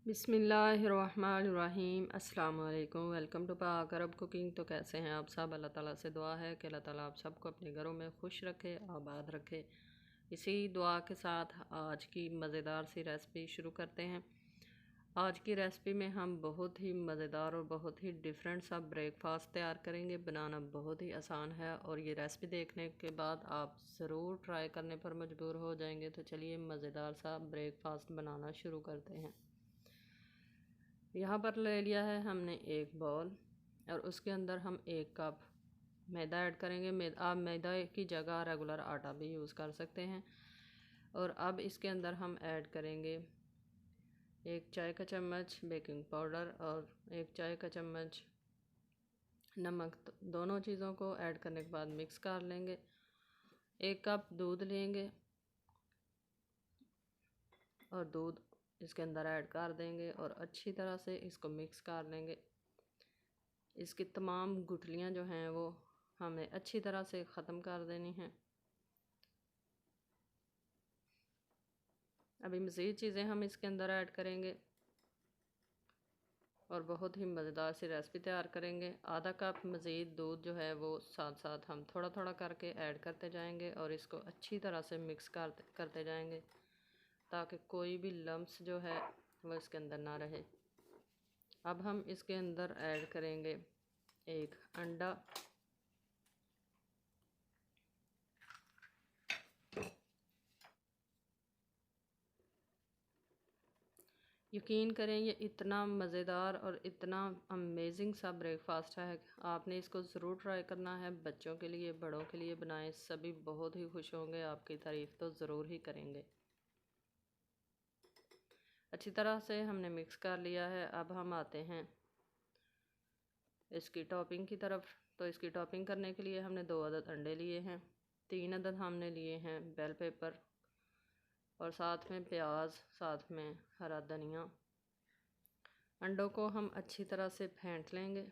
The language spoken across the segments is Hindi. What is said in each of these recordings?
बिस्मिल्लाहिर्रहमानिर्रहीम। अस्सलाम वालेकुम। वेलकम टू पाक अरब कुकिंग। तो कैसे हैं आप सब? अल्लाह ताला से दुआ है कि अल्लाह ताला आप सबको अपने घरों में खुश रखे, आबाद रखे। इसी दुआ के साथ आज की मज़ेदार सी रेसिपी शुरू करते हैं। आज की रेसिपी में हम बहुत ही मज़ेदार और बहुत ही डिफरेंट सा ब्रेकफास्ट तैयार करेंगे। बनाना बहुत ही आसान है और ये रेसिपी देखने के बाद आप ज़रूर ट्राई करने पर मजबूर हो जाएंगे। तो चलिए मज़ेदार सा ब्रेकफास्ट बनाना शुरू करते हैं। यहाँ पर ले लिया है हमने एक बॉल और उसके अंदर हम 1 कप मैदा ऐड करेंगे। आप मैदा की जगह रेगुलर आटा भी यूज़ कर सकते हैं। और अब इसके अंदर हम ऐड करेंगे 1 चाय का चम्मच बेकिंग पाउडर और 1 चाय का चम्मच नमक। दोनों चीज़ों को ऐड करने के बाद मिक्स कर लेंगे। 1 कप दूध लेंगे और दूध इसके अंदर ऐड कर देंगे और अच्छी तरह से इसको मिक्स कर लेंगे। इसकी तमाम गुठलियाँ जो हैं वो हमें अच्छी तरह से ख़त्म कर देनी हैं। अभी मज़ीद चीज़ें हम इसके अंदर ऐड करेंगे और बहुत ही मज़ेदार सी रेसिपी तैयार करेंगे। आधा कप मज़ीद दूध जो है वो साथ साथ हम थोड़ा थोड़ा करके ऐड करते जाएंगे और इसको अच्छी तरह से मिक्स करते जाएंगे ताकि कोई भी लम्स जो है वो इसके अंदर ना रहे। अब हम इसके अंदर ऐड करेंगे 1 अंडा। यकीन करें ये इतना मज़ेदार और इतना अमेजिंग सा ब्रेकफास्ट है, आपने इसको ज़रूर ट्राई करना है। बच्चों के लिए बड़ों के लिए बनाएं, सभी बहुत ही खुश होंगे, आपकी तारीफ़ तो ज़रूर ही करेंगे। अच्छी तरह से हमने मिक्स कर लिया है। अब हम आते हैं इसकी टॉपिंग की तरफ। तो इसकी टॉपिंग करने के लिए हमने 2 अदद अंडे लिए हैं, 3 अदद हमने लिए हैं बेल पेपर और साथ में प्याज, साथ में हरा धनिया। अंडों को हम अच्छी तरह से फेंट लेंगे।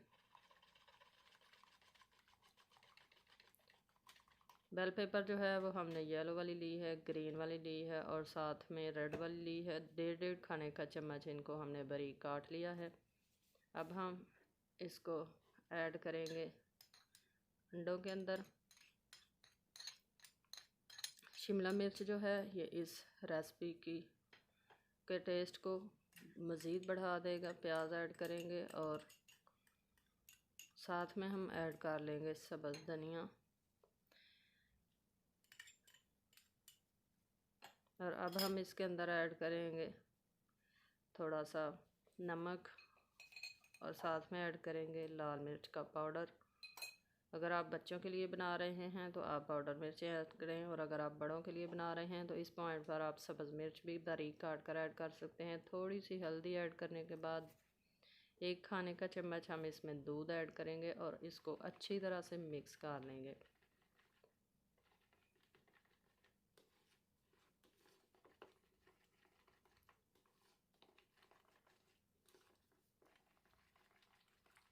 बेल पेपर जो है वो हमने येलो वाली ली है, ग्रीन वाली ली है और साथ में रेड वाली ली है। 1.5 खाने का चम्मच इनको हमने बारीक काट लिया है। अब हम इसको ऐड करेंगे अंडों के अंदर। शिमला मिर्च जो है ये इस रेसिपी के टेस्ट को मज़ीद बढ़ा देगा। प्याज ऐड करेंगे और साथ में हम ऐड कर लेंगे सब्ज़ धनिया और अब हम इसके अंदर ऐड करेंगे थोड़ा सा नमक और साथ में ऐड करेंगे लाल मिर्च का पाउडर। अगर आप बच्चों के लिए बना रहे हैं तो आप पाउडर मिर्चें ऐड करें और अगर आप बड़ों के लिए बना रहे हैं तो इस पॉइंट पर आप सब्ज़ मिर्च भी बारीक काट कर ऐड कर सकते हैं। थोड़ी सी हल्दी ऐड करने के बाद 1 खाने का चम्मच हम इसमें दूध ऐड करेंगे और इसको अच्छी तरह से मिक्स कर लेंगे।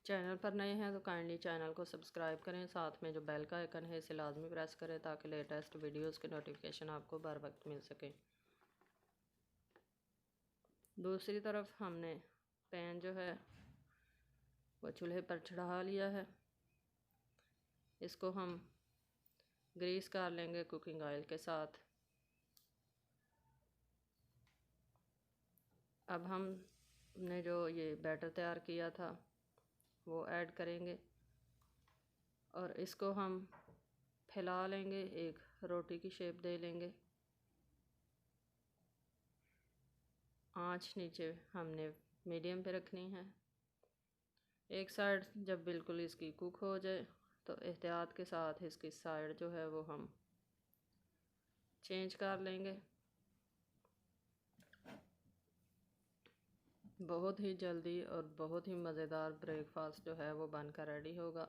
चैनल पर नए हैं तो काइंडली चैनल को सब्सक्राइब करें, साथ में जो बेल का आइकन है इसे लाजमी प्रेस करें ताकि लेटेस्ट वीडियोस के नोटिफिकेशन आपको बर वक्त मिल सके। दूसरी तरफ हमने पैन जो है वो चूल्हे पर चढ़ा लिया है। इसको हम ग्रीस कर लेंगे कुकिंग ऑयल के साथ। अब हमने जो ये बैटर तैयार किया था वो ऐड करेंगे और इसको हम फैला लेंगे, एक रोटी की शेप दे लेंगे। आंच नीचे हमने मीडियम पे रखनी है। एक साइड जब बिल्कुल इसकी कुक हो जाए तो एहतियात के साथ इसकी साइड जो है वो हम चेंज कर लेंगे। बहुत ही जल्दी और बहुत ही मज़ेदार ब्रेकफास्ट जो है वो बनकर रेडी होगा।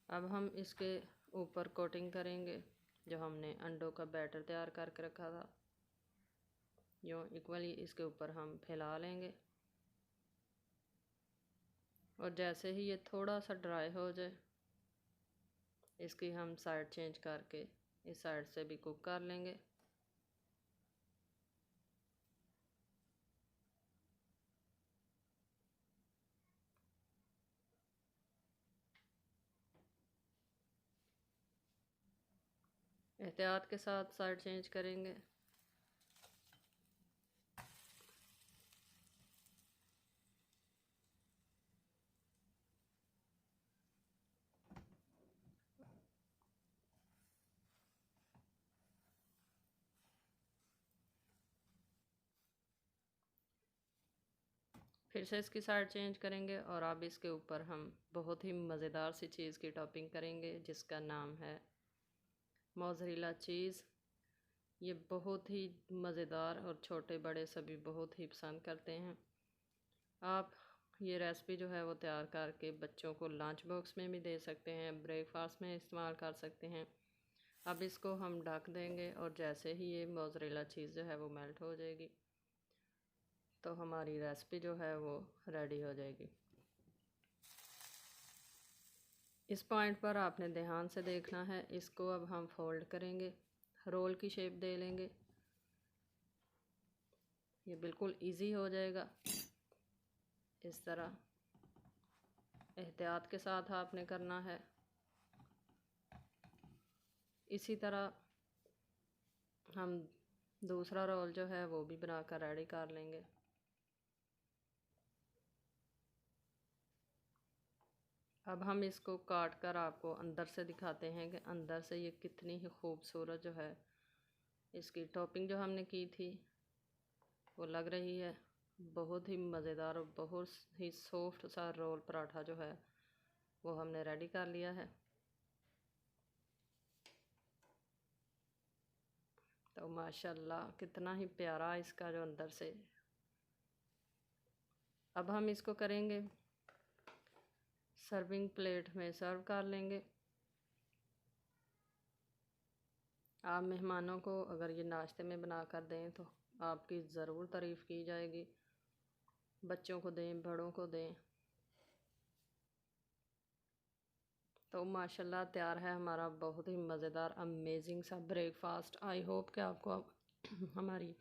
अब हम इसके ऊपर कोटिंग करेंगे जो हमने अंडों का बैटर तैयार करके रखा था। यूँ इक्वली इसके ऊपर हम फैला लेंगे और जैसे ही ये थोड़ा सा ड्राई हो जाए, इसकी हम साइड चेंज करके इस साइड से भी कुक कर लेंगे। एहतियात के साथ साइड चेंज करेंगे। फिर से इसकी साइड चेंज करेंगे और अब इसके ऊपर हम बहुत ही मज़ेदार सी चीज़ की टॉपिंग करेंगे जिसका नाम है मोज़रेला चीज़। ये बहुत ही मज़ेदार और छोटे बड़े सभी बहुत ही पसंद करते हैं। आप ये रेसिपी जो है वो तैयार करके बच्चों को लंच बॉक्स में भी दे सकते हैं, ब्रेकफास्ट में इस्तेमाल कर सकते हैं। अब इसको हम ढक देंगे और जैसे ही ये मोज़रेला चीज़ जो है वो मेल्ट हो जाएगी तो हमारी रेसिपी जो है वो रेडी हो जाएगी। इस पॉइंट पर आपने ध्यान से देखना है। इसको अब हम फोल्ड करेंगे, रोल की शेप दे लेंगे। ये बिल्कुल इजी हो जाएगा। इस तरह एहतियात के साथ आपने करना है। इसी तरह हम दूसरा रोल जो है वो भी बनाकर रेडी कर लेंगे। अब हम इसको काट कर आपको अंदर से दिखाते हैं कि अंदर से ये कितनी ही खूबसूरत जो है इसकी टॉपिंग जो हमने की थी वो लग रही है। बहुत ही मज़ेदार और बहुत ही सॉफ्ट सा रोल पराठा जो है वो हमने रेडी कर लिया है। तो माशाल्लाह कितना ही प्यारा इसका जो अंदर से। अब हम इसको करेंगे सर्विंग प्लेट में सर्व कर लेंगे। आप मेहमानों को अगर ये नाश्ते में बना कर दें तो आपकी ज़रूर तारीफ़ की जाएगी। बच्चों को दें, बड़ों को दें। तो माशाल्लाह तैयार है हमारा बहुत ही मज़ेदार अमेजिंग सा ब्रेकफास्ट। आई होप कि आपको हमारी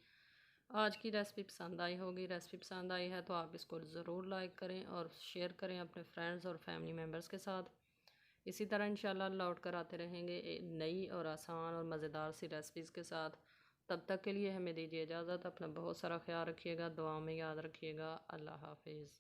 आज की रेसिपी पसंद आई होगी। रेसिपी पसंद आई है तो आप इसको ज़रूर लाइक करें और शेयर करें अपने फ्रेंड्स और फैमिली मेम्बर्स के साथ। इसी तरह इंशाल्लाह लौट कर आते रहेंगे नई और आसान और मज़ेदार सी रेसिपीज़ के साथ। तब तक के लिए हमें दीजिए इजाज़त। अपना बहुत सारा ख्याल रखिएगा, दुआ में याद रखिएगा। अल्लाह हाफिज़।